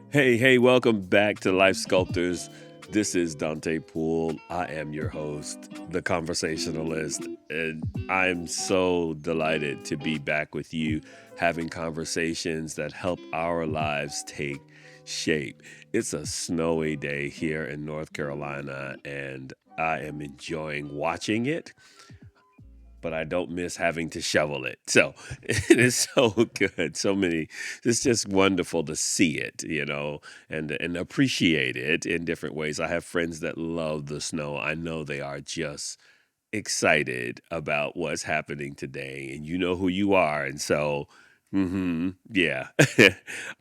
Hey, welcome back to Life Sculptors. This is Dante Poole. I am your host, the conversationalist, and I'm so delighted to be back with you having conversations that help our lives take shape. It's a snowy day here in North Carolina, and I am enjoying watching it, but I don't miss having to shovel it. So it is so good. So many. It's just wonderful to see it, and appreciate it in different ways. I have friends that love the snow. I know they are just excited about what's happening today, and you know who you are, and so. Yeah,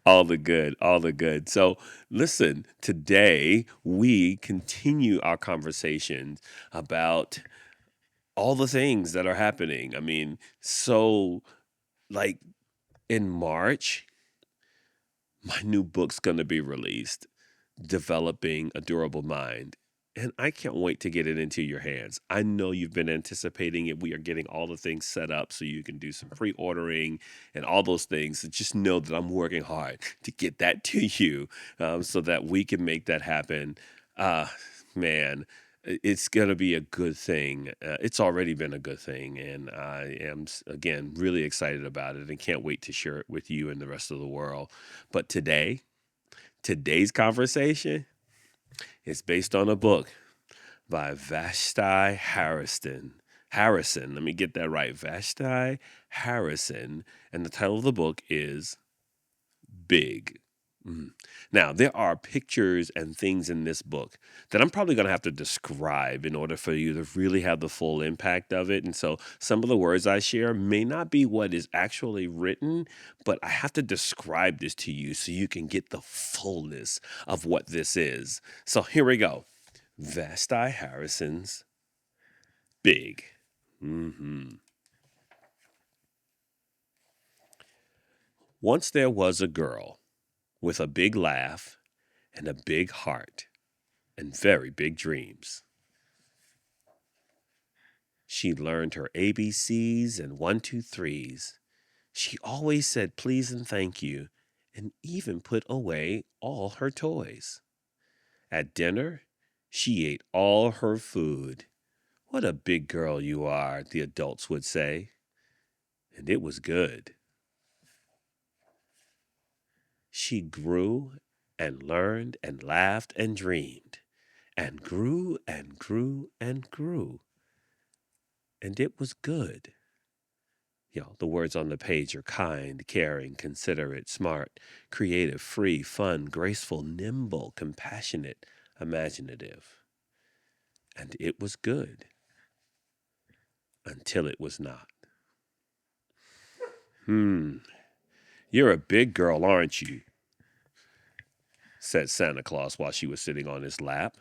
all the good, all the good. So, listen, today we continue our conversations about all the things that are happening. I mean, so like in March, my new book's going to be released, Developing a Durable Mind. And I can't wait to get it into your hands. I know you've been anticipating it. We are getting all the things set up so you can do some pre ordering and all those things. So just know that I'm working hard to get that to you so that we can make that happen. Uh, Man, it's going to be a good thing. It's already been a good thing. And I am, again, really excited about it and can't wait to share it with you and the rest of the world. But today's conversation is based on a book by Vashti Harrison. Let me get that right. Vashti Harrison. And the title of the book is Big. Now, there are pictures and things in this book that I'm probably going to have to describe in order for you to really have the full impact of it. And so some of the words I share may not be what is actually written, but I have to describe this to you so you can get the fullness of what this is. So here we go. Vashti Harrison's Big. Once there was a girl with a big laugh and a big heart and very big dreams. She learned her ABCs and one, two, threes. She always said please and thank you, and even put away all her toys. At dinner, she ate all her food. What a big girl you are, the adults would say. And it was good. She grew and learned and laughed and dreamed, and grew and grew and grew. And it was good. The words on the page are kind, caring, considerate, smart, creative, free, fun, graceful, nimble, compassionate, imaginative. And it was good until it was not. Hmm, you're a big girl, aren't you? Said Santa Claus while she was sitting on his lap.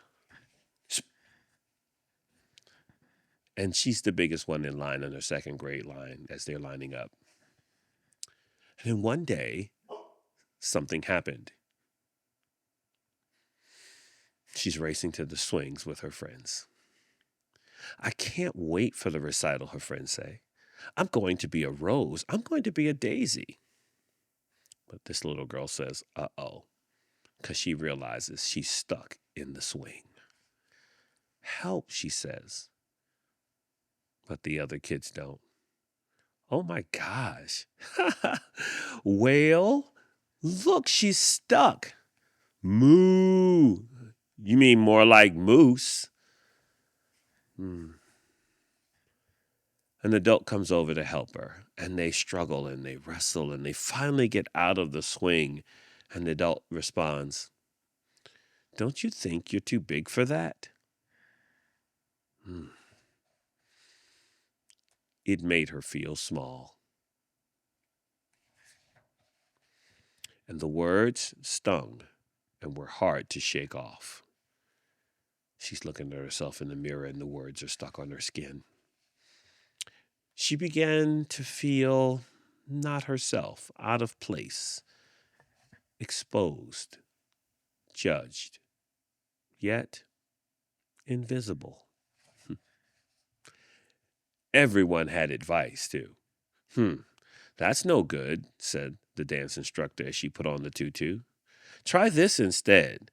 And she's the biggest one in line in her second grade line as they're lining up. And then one day, something happened. She's racing to the swings with her friends. I can't wait for the recital, her friends say. I'm going to be a rose. I'm going to be a daisy. But this little girl says, uh-oh, because she realizes she's stuck in the swing. Help, she says. But the other kids don't. Oh my gosh. Whale, look, she's stuck. Moo. You mean more like moose? An adult comes over to help her, and they struggle and they wrestle and they finally get out of the swing. And the adult responds, don't you think you're too big for that? It made her feel small. And the words stung and were hard to shake off. She's looking at herself in the mirror, and the words are stuck on her skin. She began to feel not herself, out of place, exposed, judged, yet invisible. Everyone had advice, too. That's no good, said the dance instructor as she put on the tutu. Try this instead.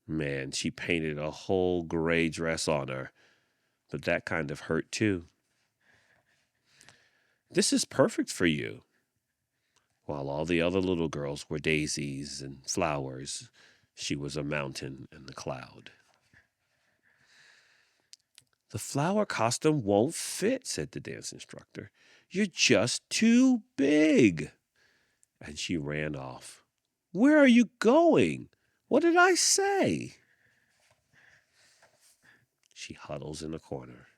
Man, she painted a whole gray dress on her, but that kind of hurt too. This is perfect for you. While all the other little girls were daisies and flowers, she was a mountain and a cloud. The flower costume won't fit, said the dance instructor. You're just too big. And she ran off. Where are you going? What did I say? She huddles in a corner.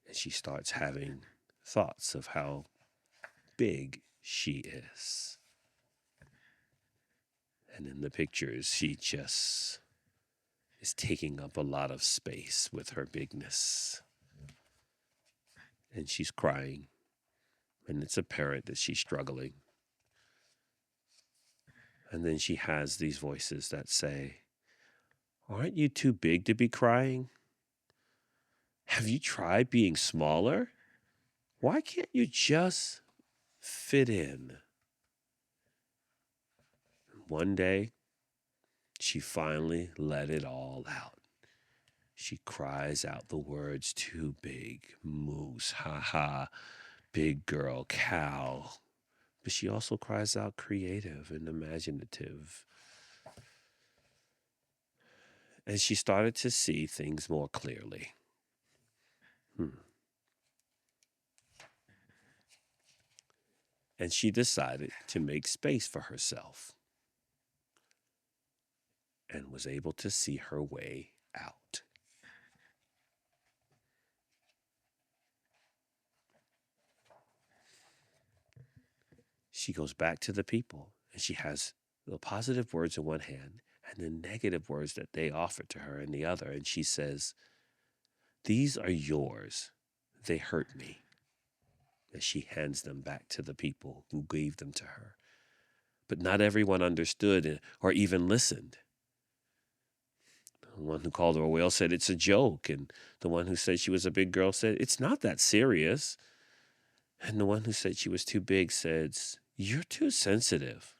And she starts having thoughts of how big she is. And in the pictures, she just is taking up a lot of space with her bigness. And she's crying. And it's apparent that she's struggling. And then she has these voices that say, aren't you too big to be crying? Have you tried being smaller? Why can't you just fit in? One day, she finally let it all out. She cries out the words too big, moose, ha ha, big girl, cow. But she also cries out creative and imaginative. And she started to see things more clearly. And she decided to make space for herself and was able to see her way out. She goes back to the people and she has the positive words in one hand and the negative words that they offered to her in the other. And she says, these are yours. They hurt me. And she hands them back to the people who gave them to her. But not everyone understood or even listened. The one who called her a whale said it's a joke. And the one who said she was a big girl said, it's not that serious. And the one who said she was too big says, you're too sensitive.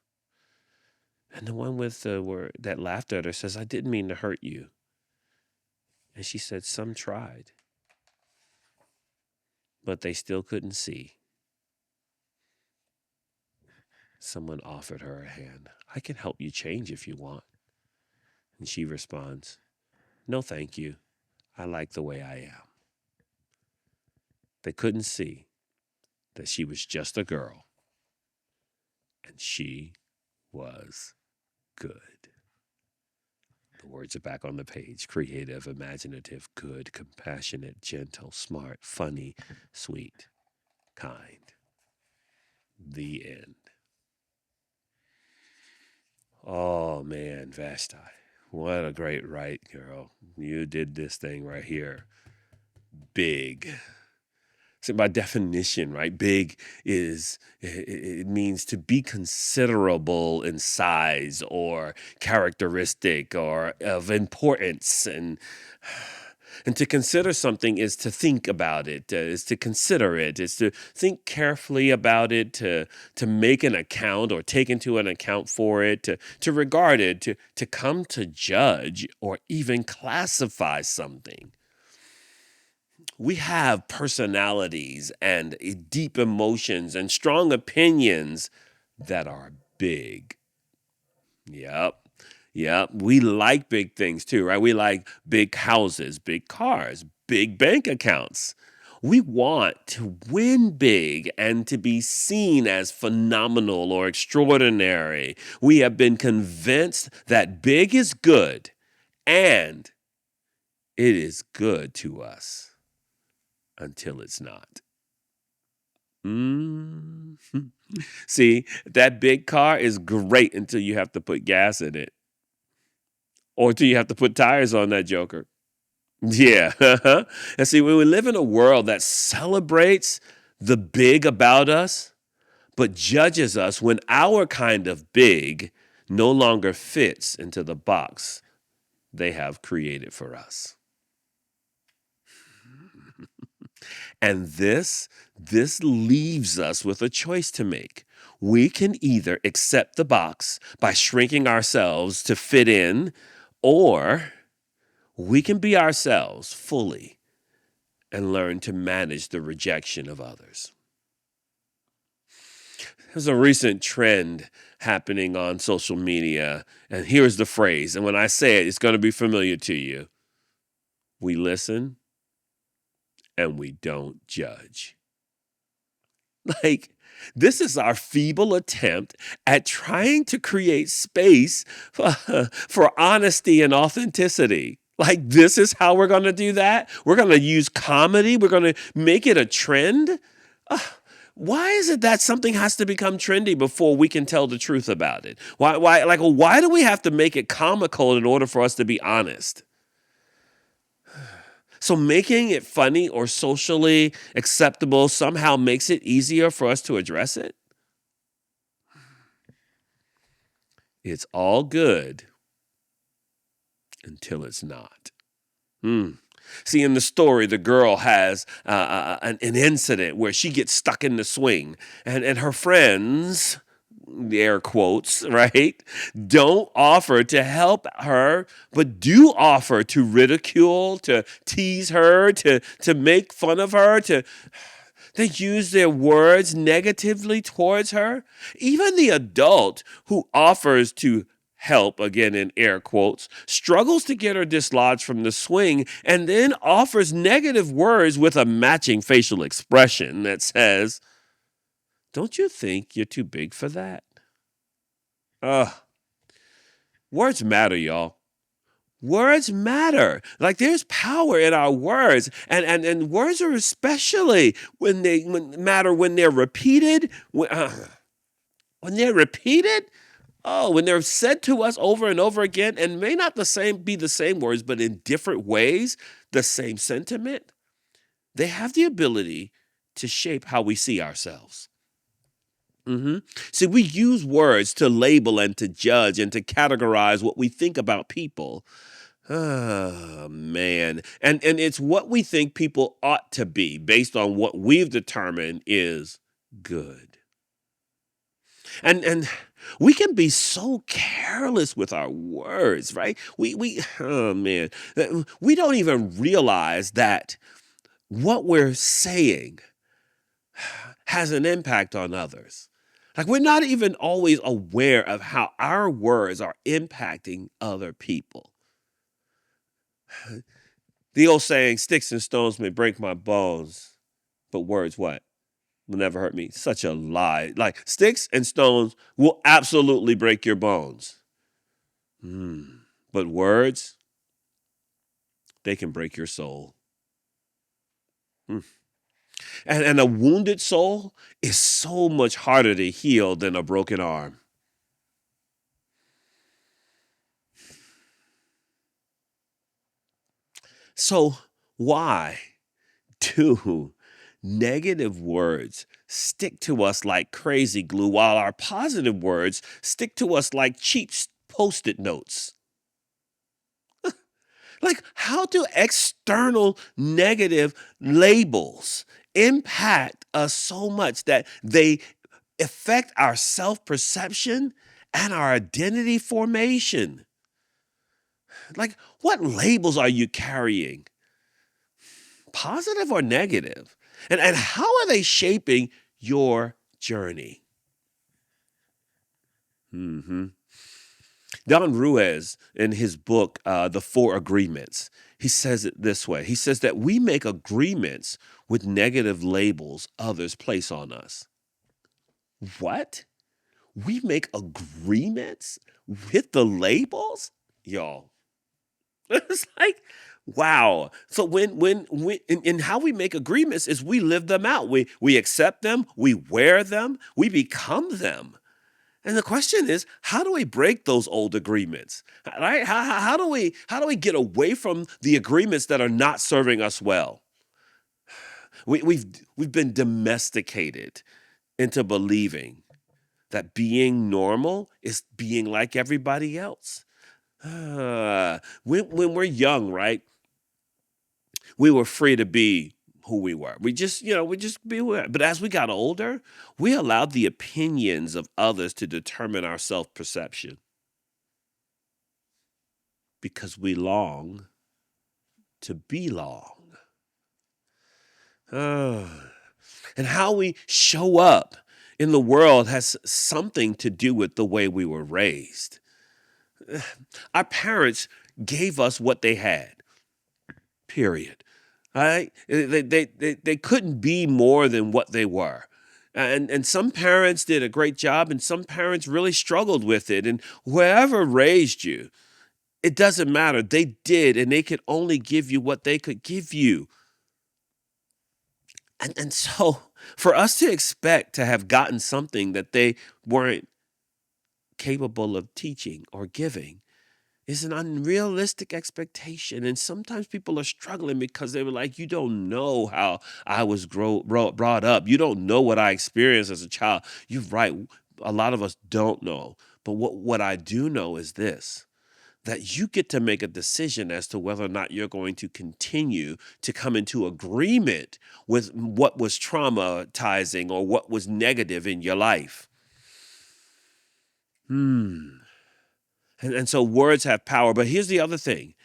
And the one with the word that laughed at her says, I didn't mean to hurt you. And she said, some tried. But they still couldn't see. Someone offered her a hand. I can help you change if you want. And she responds, no, thank you. I like the way I am. They couldn't see that she was just a girl. And she was good. The words are back on the page. Creative, imaginative, good, compassionate, gentle, smart, funny, sweet, kind. The end. Oh, man, Vashti. What a great write, girl. You did this thing right here. Big. So by definition, right, big it means to be considerable in size or characteristic or of importance. And to consider something is to think about it, is to consider it, is to think carefully about it, to make an account or take into an account for it, to regard it, to come to judge or even classify something. We have personalities and deep emotions and strong opinions that are big. Yep. We like big things too, right? We like big houses, big cars, big bank accounts. We want to win big and to be seen as phenomenal or extraordinary. We have been convinced that big is good and it is good to us. Until it's not. See, that big car is great until you have to put gas in it. Or until you have to put tires on that joker. Yeah. And see, when we live in a world that celebrates the big about us, but judges us when our kind of big no longer fits into the box they have created for us. And this leaves us with a choice to make. We can either accept the box by shrinking ourselves to fit in, or we can be ourselves fully and learn to manage the rejection of others. There's a recent trend happening on social media, and here's the phrase, and when I say it, it's going to be familiar to you. We listen and we don't judge. Like, this is our feeble attempt at trying to create space for honesty and authenticity. Like, this is how we're going to do that? We're going to use comedy? We're going to make it a trend? Why is it that something has to become trendy before we can tell the truth about it? Why do we have to make it comical in order for us to be honest? So making it funny or socially acceptable somehow makes it easier for us to address it? It's all good until it's not. See, in the story, the girl has an incident where she gets stuck in the swing, and her friends, the air quotes, right, don't offer to help her, but do offer to ridicule, to tease her, to make fun of her, they use their words negatively towards her. Even the adult who offers to help, again in air quotes, struggles to get her dislodged from the swing and then offers negative words with a matching facial expression that says, "Don't you think you're too big for that?" Words matter, y'all. Words matter. Like, there's power in our words, and words are especially when they matter when they're repeated. When they're repeated, when they're said to us over and over again, and may not be the same words, but in different ways, the same sentiment. They have the ability to shape how we see ourselves. See, we use words to label and to judge and to categorize what we think about people. Oh, man. And it's what we think people ought to be based on what we've determined is good. And we can be so careless with our words, right? Oh man, we don't even realize that what we're saying has an impact on others. Like, we're not even always aware of how our words are impacting other people. The old saying, "Sticks and stones may break my bones, but words what? Will never hurt me." Such a lie. Like, sticks and stones will absolutely break your bones. But words, they can break your soul. And a wounded soul is so much harder to heal than a broken arm. So why do negative words stick to us like crazy glue while our positive words stick to us like cheap Post-it notes? Like, how do external negative labels impact us so much that they affect our self-perception and our identity formation? Like, what labels are you carrying? Positive or negative? And how are they shaping your journey? Don Ruiz, in his book, The Four Agreements, he says it this way. He says that we make agreements with negative labels others place on us. What? We make agreements with the labels? Y'all. It's like, wow. So when and how we make agreements is we live them out. We accept them, we wear them, we become them. And the question is, how do we break those old agreements? Right? How do we get away from the agreements that are not serving us well? We've been domesticated into believing that being normal is being like everybody else. When we're young, right? We were free to be who we were. We just be who we were. But as we got older, we allowed the opinions of others to determine our self perception because we long to belong. Ah. And how we show up in the world has something to do with the way we were raised. Our parents gave us what they had, period. All right? They couldn't be more than what they were. And some parents did a great job, and some parents really struggled with it. And whoever raised you, it doesn't matter. They did, and they could only give you what they could give you. And so for us to expect to have gotten something that they weren't capable of teaching or giving is an unrealistic expectation. And sometimes people are struggling because they were like, you don't know how I was brought up. You don't know what I experienced as a child. You're right. A lot of us don't know. But what I do know is this, that you get to make a decision as to whether or not you're going to continue to come into agreement with what was traumatizing or what was negative in your life. And so words have power. But here's the other thing,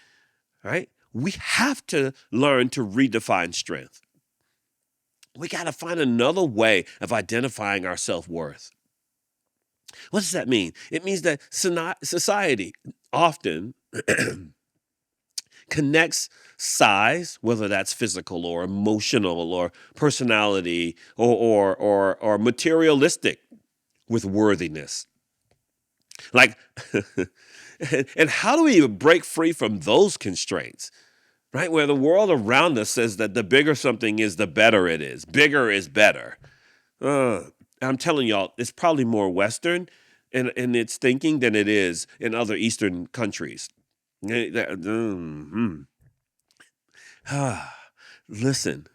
right? We have to learn to redefine strength. We got to find another way of identifying our self-worth. What does that mean? It means that society often connects size, whether that's physical or emotional or personality or materialistic, with worthiness. Like, and how do we break free from those constraints, right? Where the world around us says that the bigger something is, the better it is. Bigger is better. I'm telling y'all, it's probably more Western in its thinking than it is in other Eastern countries. Listen,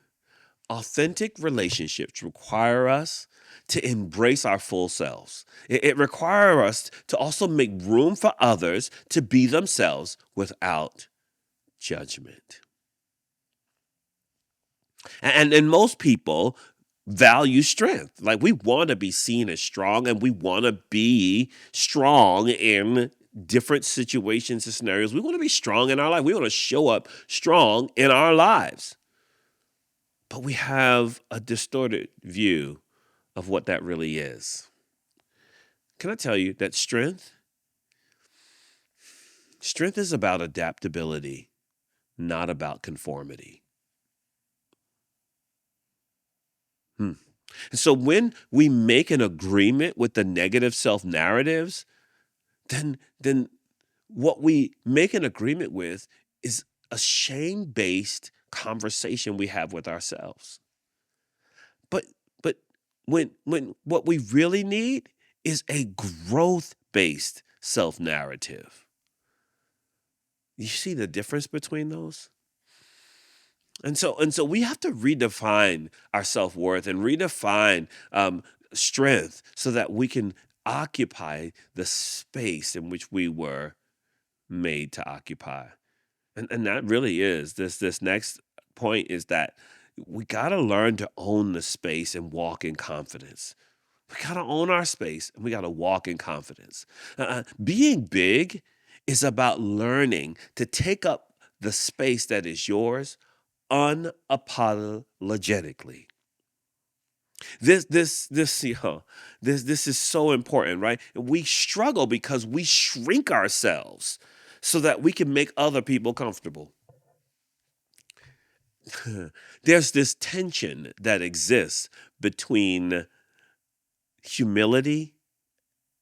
authentic relationships require us to embrace our full selves. It requires us to also make room for others to be themselves without judgment. And most people value strength. Like, we want to be seen as strong, and we want to be strong in different situations and scenarios. We want to be strong in our life. We want to show up strong in our lives. But we have a distorted view of what that really is. Can I tell you that strength is about adaptability, not about conformity. And so when we make an agreement with the negative self-narratives, then what we make an agreement with is a shame-based conversation we have with ourselves. But when what we really need is a growth-based self-narrative. You see the difference between those? And so we have to redefine our self-worth and redefine strength so that we can occupy the space in which we were made to occupy. And that really is this next point, is that we got to learn to own the space and walk in confidence. We got to own our space and we got to walk in confidence. Being big is about learning to take up the space that is yours unapologetically. This is so important, right? We struggle because we shrink ourselves so that we can make other people comfortable. There's this tension that exists between humility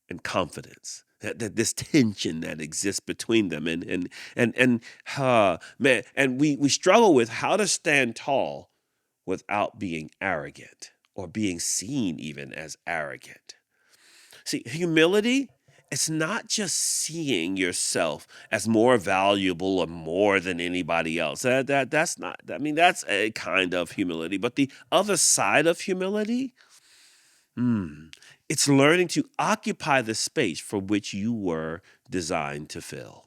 and confidence. This tension that exists between them, and man, and we struggle with how to stand tall without being arrogant or being seen even as arrogant. See, humility, it's not just seeing yourself as more valuable or more than anybody else. That's not, I mean, that's a kind of humility. But the other side of humility, it's learning to occupy the space for which you were designed to fill.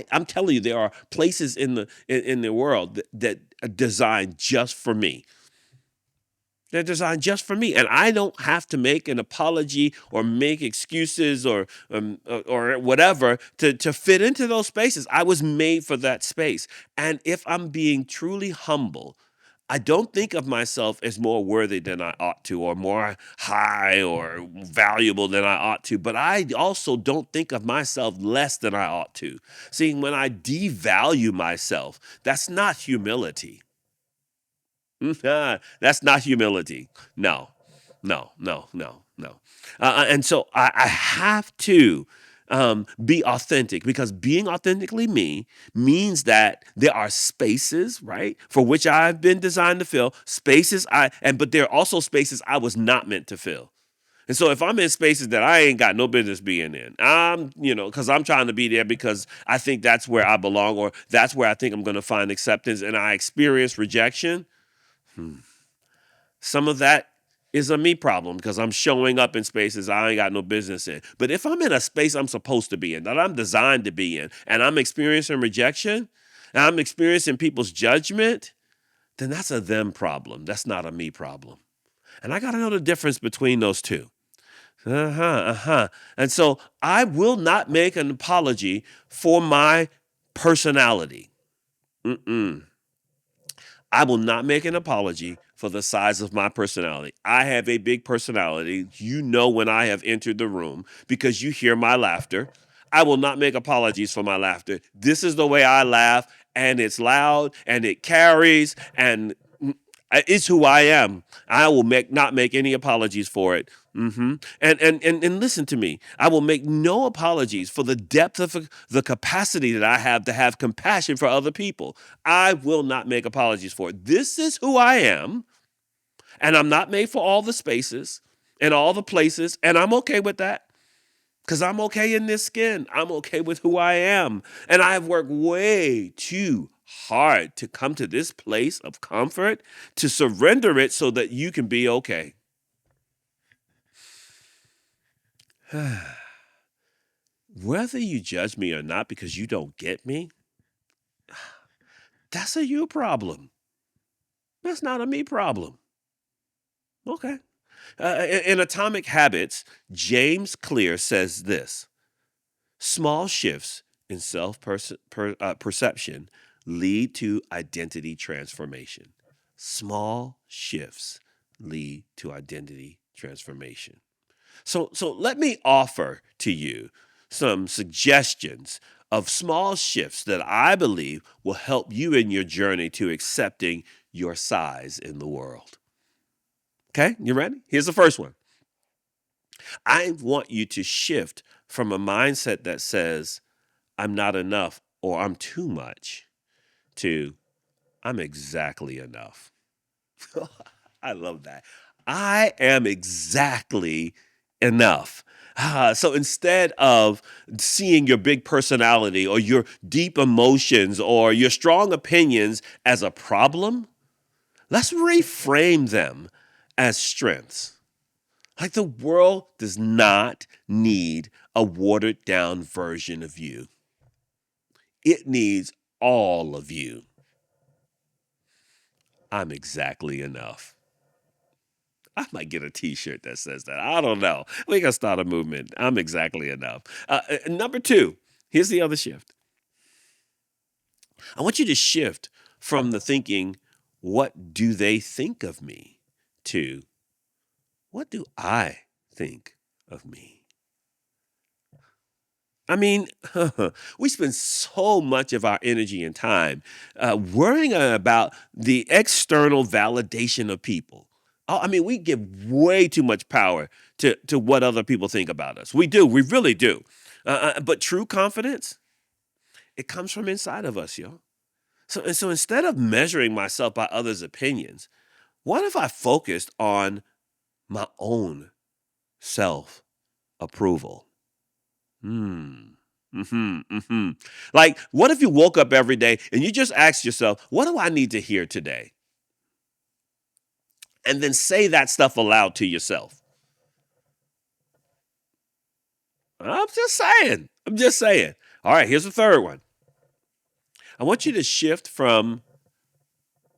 I'm telling you, there are places in the world that are designed just for me. They're designed just for me, and I don't have to make an apology or make excuses or whatever to fit into those spaces. I was made for that space, and if I'm being truly humble, I don't think of myself as more worthy than I ought to, or more high or valuable than I ought to. But I also don't think of myself less than I ought to. See, when I devalue myself, that's not humility. That's not humility. No, no, no, no, no. And so I have to be authentic, because being authentically me means that there are spaces, right, for which I've been designed to fill. But there are also spaces I was not meant to fill. And so if I'm in spaces that I ain't got no business being in, because I'm trying to be there because I think that's where I belong, or that's where I think I'm going to find acceptance, and I experience rejection. Some of that is a me problem, because I'm showing up in spaces I ain't got no business in. But if I'm in a space I'm supposed to be in, that I'm designed to be in, and I'm experiencing rejection, and I'm experiencing people's judgment, then that's a them problem. That's not a me problem. And I got to know the difference between those two. And so I will not make an apology for my personality. Mm-mm. I will not make an apology for the size of my personality. I have a big personality. You know when I have entered the room, because you hear my laughter. I will not make apologies for my laughter. This is the way I laugh, and it's loud, and it carries, and it's who I am. I will not make any apologies for it. And listen to me. I will make no apologies for the depth of the capacity that I have to have compassion for other people. I will not make apologies for it. This is who I am, and I'm not made for all the spaces and all the places, and I'm okay with that. Because I'm okay in this skin. I'm okay with who I am. And I've worked way too hard to come to this place of comfort, to surrender it so that you can be okay. Whether you judge me or not because you don't get me, that's a you problem. That's not a me problem. Okay. In Atomic Habits, James Clear says this: small shifts in perception lead to identity transformation. Small shifts lead to identity transformation. So let me offer to you some suggestions of small shifts that I believe will help you in your journey to accepting your size in the world. Okay, you ready? Here's the first one. I want you to shift from a mindset that says, I'm not enough or I'm too much, to I'm exactly enough. I love that. I am exactly enough. So instead of seeing your big personality or your deep emotions or your strong opinions as a problem, let's reframe them as strengths. Like, the world does not need a watered down version of you. It needs all of you. I'm exactly enough. I might get a T-shirt that says that. I don't know. We can start a movement. I'm exactly enough. Number two, here's the other shift. I want you to shift from the thinking, what do they think of me, to what do I think of me? I mean, we spend so much of our energy and time worrying about the external validation of people. I mean, we give way too much power to what other people think about us. We do. We really do. But true confidence, it comes from inside of us, yo. So instead of measuring myself by others' opinions, what if I focused on my own self approval? Like, what if you woke up every day and you just asked yourself, what do I need to hear today? And then say that stuff aloud to yourself. I'm just saying. All right, here's the third one. I want you to shift from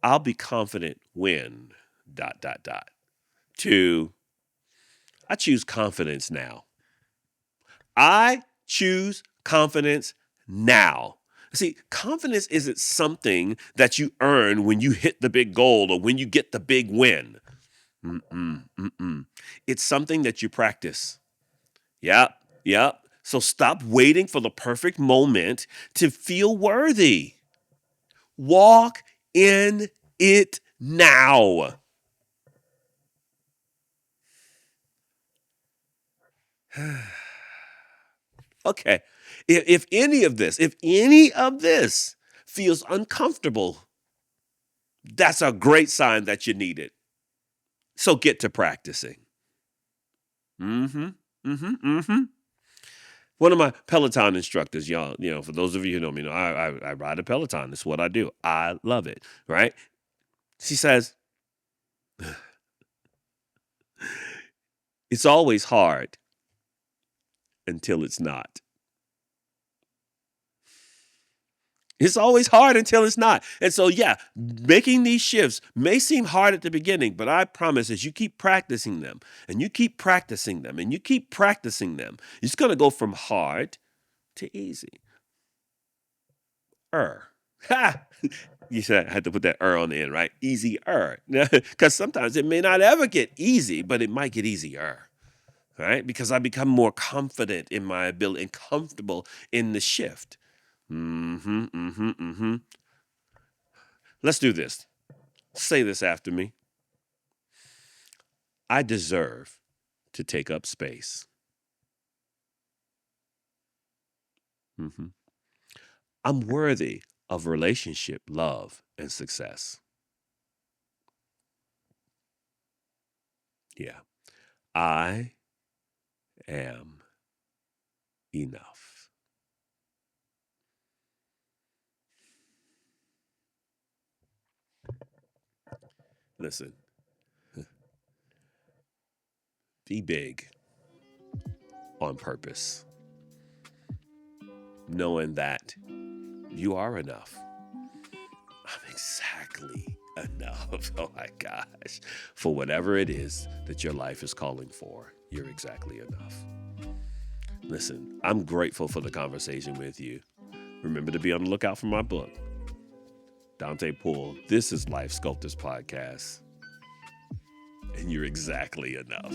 I'll be confident when to I choose confidence now. I choose confidence now. See, confidence isn't something that you earn when you hit the big goal or when you get the big win. It's something that you practice. Yep, yep. So stop waiting for the perfect moment to feel worthy. Walk in it now. Okay. If any of this feels uncomfortable, that's a great sign that you need it. So get to practicing. Mm-hmm. Mm-hmm. Mm-hmm. One of my Peloton instructors, y'all, for those of you who know me, I ride a Peloton. It's what I do. I love it. Right? She says, it's always hard until it's not. It's always hard until it's not. And so, yeah, making these shifts may seem hard at the beginning, but I promise as you keep practicing them and you keep practicing them and you keep practicing them, it's going to go from hard to easy. Ha! You said I had to put that on the end, right? Easier. Because sometimes it may not ever get easy, but it might get easier. Right? Because I become more confident in my ability and comfortable in the shift. Let's do this. Say this after me. I deserve to take up space. I'm worthy of relationship, love, and success. Yeah. I am enough. Listen, be big on purpose, knowing that you are enough. I'm exactly enough. Oh my gosh. For whatever it is that your life is calling for, you're exactly enough. Listen, I'm grateful for the conversation with you. Remember to be on the lookout for my book, Dante Poole. This is Life Sculptors Podcast, and you're exactly enough.